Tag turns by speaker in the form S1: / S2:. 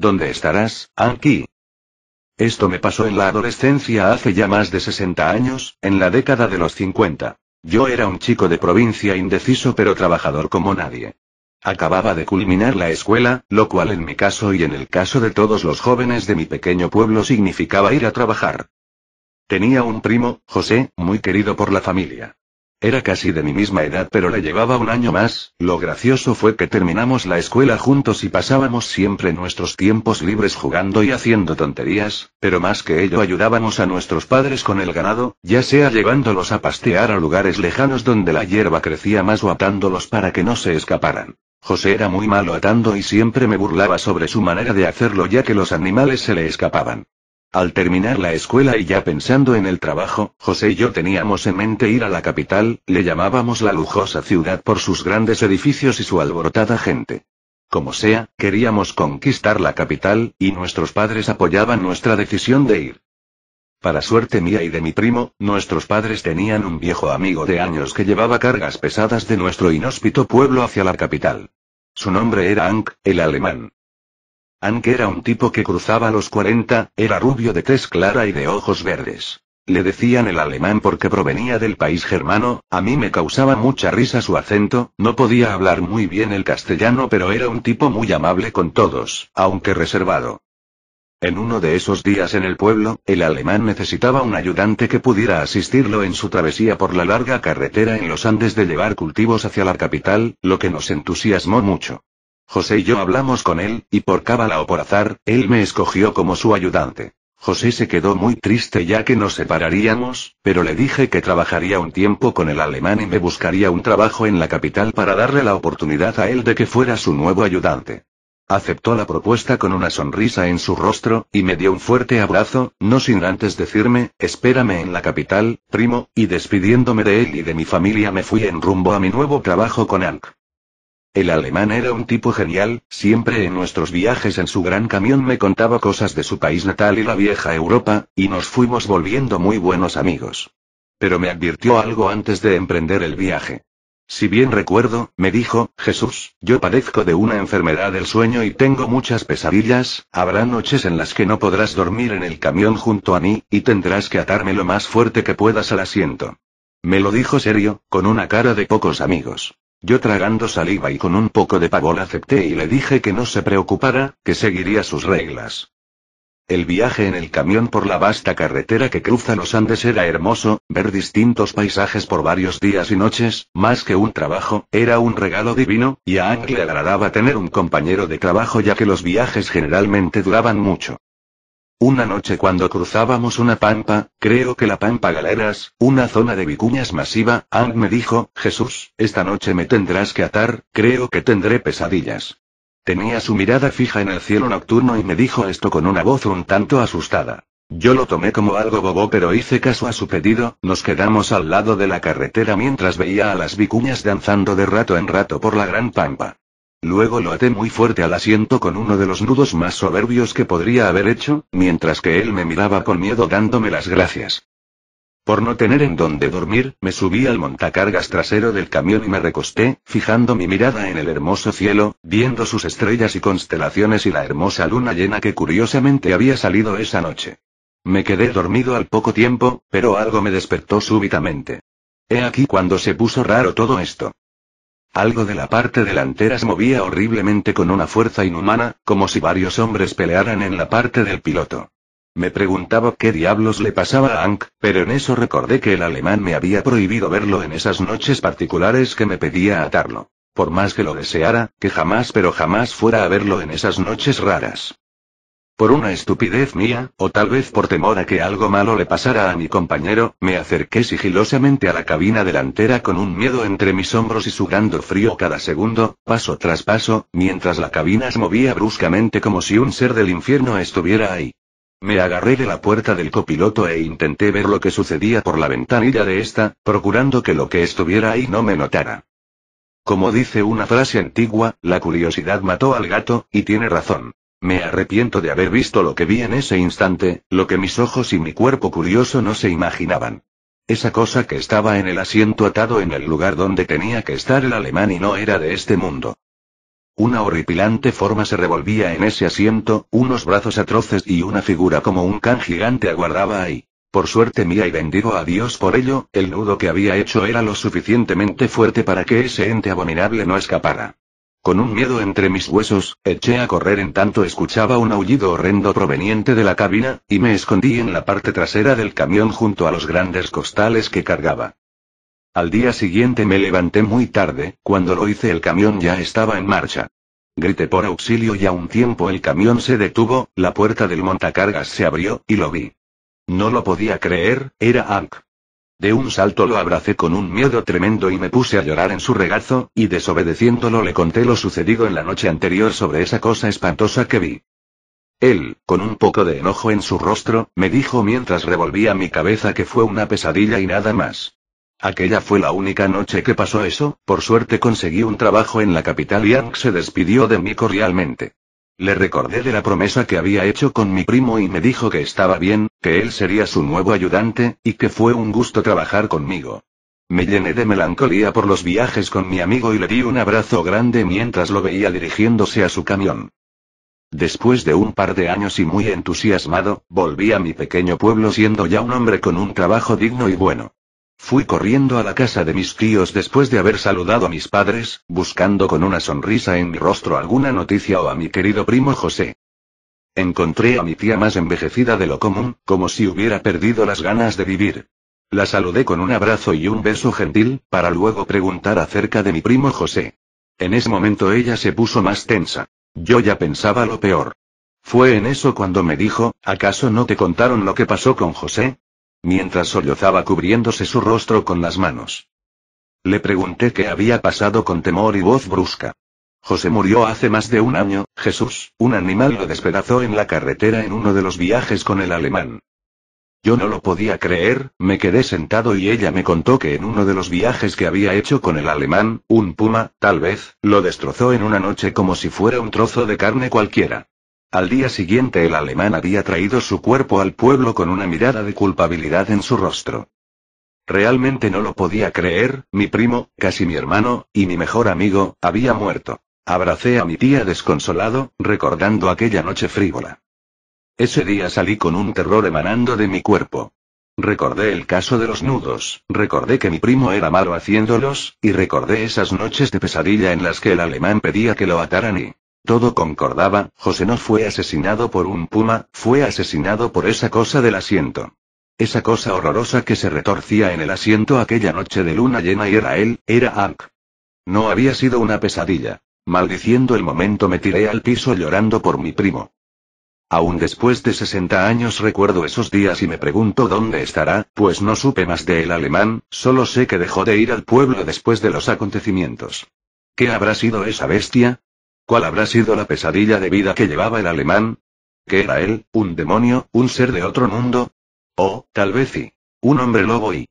S1: ¿Dónde estarás, Anki? Esto me pasó en la adolescencia hace ya más de 60 años, en la década de los 50. Yo era un chico de provincia indeciso pero trabajador como nadie. Acababa de culminar la escuela, lo cual en mi caso y en el caso de todos los jóvenes de mi pequeño pueblo significaba ir a trabajar. Tenía un primo, José, muy querido por la familia. Era casi de mi misma edad pero le llevaba un año más. Lo gracioso fue que terminamos la escuela juntos y pasábamos siempre nuestros tiempos libres jugando y haciendo tonterías, pero más que ello ayudábamos a nuestros padres con el ganado, ya sea llevándolos a pastear a lugares lejanos donde la hierba crecía más o atándolos para que no se escaparan. José era muy malo atando y siempre me burlaba sobre su manera de hacerlo ya que los animales se le escapaban. Al terminar la escuela y ya pensando en el trabajo, José y yo teníamos en mente ir a la capital, le llamábamos la lujosa ciudad por sus grandes edificios y su alborotada gente. Como sea, queríamos conquistar la capital, y nuestros padres apoyaban nuestra decisión de ir. Para suerte mía y de mi primo, nuestros padres tenían un viejo amigo de años que llevaba cargas pesadas de nuestro inhóspito pueblo hacia la capital. Su nombre era Hank, el alemán. Hank era un tipo que cruzaba los 40, era rubio de tez clara y de ojos verdes. Le decían el alemán porque provenía del país germano. A mí me causaba mucha risa su acento, no podía hablar muy bien el castellano pero era un tipo muy amable con todos, aunque reservado. En uno de esos días en el pueblo, el alemán necesitaba un ayudante que pudiera asistirlo en su travesía por la larga carretera en los Andes de llevar cultivos hacia la capital, lo que nos entusiasmó mucho. José y yo hablamos con él, y por cábala o por azar, él me escogió como su ayudante. José se quedó muy triste ya que nos separaríamos, pero le dije que trabajaría un tiempo con el alemán y me buscaría un trabajo en la capital para darle la oportunidad a él de que fuera su nuevo ayudante. Aceptó la propuesta con una sonrisa en su rostro, y me dio un fuerte abrazo, no sin antes decirme, espérame en la capital, primo, y despidiéndome de él y de mi familia me fui en rumbo a mi nuevo trabajo con Hank. El alemán era un tipo genial, siempre en nuestros viajes en su gran camión me contaba cosas de su país natal y la vieja Europa, y nos fuimos volviendo muy buenos amigos. Pero me advirtió algo antes de emprender el viaje. Si bien recuerdo, me dijo, Jesús, yo padezco de una enfermedad del sueño y tengo muchas pesadillas, habrá noches en las que no podrás dormir en el camión junto a mí, y tendrás que atarme lo más fuerte que puedas al asiento. Me lo dijo serio, con una cara de pocos amigos. Yo tragando saliva y con un poco de pavor acepté y le dije que no se preocupara, que seguiría sus reglas. El viaje en el camión por la vasta carretera que cruza los Andes era hermoso, ver distintos paisajes por varios días y noches, más que un trabajo, era un regalo divino, y a Hank le agradaba tener un compañero de trabajo ya que los viajes generalmente duraban mucho. Una noche cuando cruzábamos una pampa, creo que la Pampa Galeras, una zona de vicuñas masiva, Hank me dijo, Jesús, esta noche me tendrás que atar, creo que tendré pesadillas. Tenía su mirada fija en el cielo nocturno y me dijo esto con una voz un tanto asustada. Yo lo tomé como algo bobo pero hice caso a su pedido, nos quedamos al lado de la carretera mientras veía a las vicuñas danzando de rato en rato por la gran pampa. Luego lo até muy fuerte al asiento con uno de los nudos más soberbios que podría haber hecho, mientras que él me miraba con miedo dándome las gracias. Por no tener en dónde dormir, me subí al montacargas trasero del camión y me recosté, fijando mi mirada en el hermoso cielo, viendo sus estrellas y constelaciones y la hermosa luna llena que curiosamente había salido esa noche. Me quedé dormido al poco tiempo, pero algo me despertó súbitamente. He aquí cuando se puso raro todo esto. Algo de la parte delantera se movía horriblemente con una fuerza inhumana, como si varios hombres pelearan en la parte del piloto. Me preguntaba qué diablos le pasaba a Hank, pero en eso recordé que el alemán me había prohibido verlo en esas noches particulares que me pedía atarlo. Por más que lo deseara, que jamás pero jamás fuera a verlo en esas noches raras. Por una estupidez mía, o tal vez por temor a que algo malo le pasara a mi compañero, me acerqué sigilosamente a la cabina delantera con un miedo entre mis hombros y sudando frío cada segundo, paso tras paso, mientras la cabina se movía bruscamente como si un ser del infierno estuviera ahí. Me agarré de la puerta del copiloto e intenté ver lo que sucedía por la ventanilla de esta, procurando que lo que estuviera ahí no me notara. Como dice una frase antigua, la curiosidad mató al gato, y tiene razón. Me arrepiento de haber visto lo que vi en ese instante, lo que mis ojos y mi cuerpo curioso no se imaginaban. Esa cosa que estaba en el asiento atado en el lugar donde tenía que estar el alemán y no era de este mundo. Una horripilante forma se revolvía en ese asiento, unos brazos atroces y una figura como un can gigante aguardaba ahí. Por suerte mía y bendigo a Dios por ello, el nudo que había hecho era lo suficientemente fuerte para que ese ente abominable no escapara. Con un miedo entre mis huesos, eché a correr en tanto escuchaba un aullido horrendo proveniente de la cabina, y me escondí en la parte trasera del camión junto a los grandes costales que cargaba. Al día siguiente me levanté muy tarde, cuando lo hice el camión ya estaba en marcha. Grité por auxilio y a un tiempo el camión se detuvo, la puerta del montacargas se abrió, y lo vi. No lo podía creer, era Hank. De un salto lo abracé con un miedo tremendo y me puse a llorar en su regazo, y desobedeciéndolo le conté lo sucedido en la noche anterior sobre esa cosa espantosa que vi. Él, con un poco de enojo en su rostro, me dijo mientras revolvía mi cabeza que fue una pesadilla y nada más. Aquella fue la única noche que pasó eso, por suerte conseguí un trabajo en la capital y Hank se despidió de mí cordialmente. Le recordé de la promesa que había hecho con mi primo y me dijo que estaba bien, que él sería su nuevo ayudante, y que fue un gusto trabajar conmigo. Me llené de melancolía por los viajes con mi amigo y le di un abrazo grande mientras lo veía dirigiéndose a su camión. Después de un par de años y muy entusiasmado, volví a mi pequeño pueblo siendo ya un hombre con un trabajo digno y bueno. Fui corriendo a la casa de mis tíos después de haber saludado a mis padres, buscando con una sonrisa en mi rostro alguna noticia o a mi querido primo José. Encontré a mi tía más envejecida de lo común, como si hubiera perdido las ganas de vivir. La saludé con un abrazo y un beso gentil, para luego preguntar acerca de mi primo José. En ese momento ella se puso más tensa. Yo ya pensaba lo peor. Fue en eso cuando me dijo, ¿acaso no te contaron lo que pasó con José? Mientras sollozaba cubriéndose su rostro con las manos. Le pregunté qué había pasado con temor y voz brusca. José murió hace más de un año, Jesús, un animal lo despedazó en la carretera en uno de los viajes con el alemán. Yo no lo podía creer, me quedé sentado y ella me contó que en uno de los viajes que había hecho con el alemán, un puma, tal vez, lo destrozó en una noche como si fuera un trozo de carne cualquiera. Al día siguiente el alemán había traído su cuerpo al pueblo con una mirada de culpabilidad en su rostro. Realmente no lo podía creer, mi primo, casi mi hermano, y mi mejor amigo, había muerto. Abracé a mi tía desconsolado, recordando aquella noche frívola. Ese día salí con un terror emanando de mi cuerpo. Recordé el caso de los nudos, recordé que mi primo era malo haciéndolos, y recordé esas noches de pesadilla en las que el alemán pedía que lo ataran y... todo concordaba, José no fue asesinado por un puma, fue asesinado por esa cosa del asiento. Esa cosa horrorosa que se retorcía en el asiento aquella noche de luna llena y era él, era Hank. No había sido una pesadilla. Maldiciendo el momento me tiré al piso llorando por mi primo. Aún después de 60 años recuerdo esos días y me pregunto dónde estará, pues no supe más de el alemán, solo sé que dejó de ir al pueblo después de los acontecimientos. ¿Qué habrá sido esa bestia? ¿Cuál habrá sido la pesadilla de vida que llevaba el alemán? ¿Qué era él, un demonio, un ser de otro mundo? O, tal vez un hombre lobo y...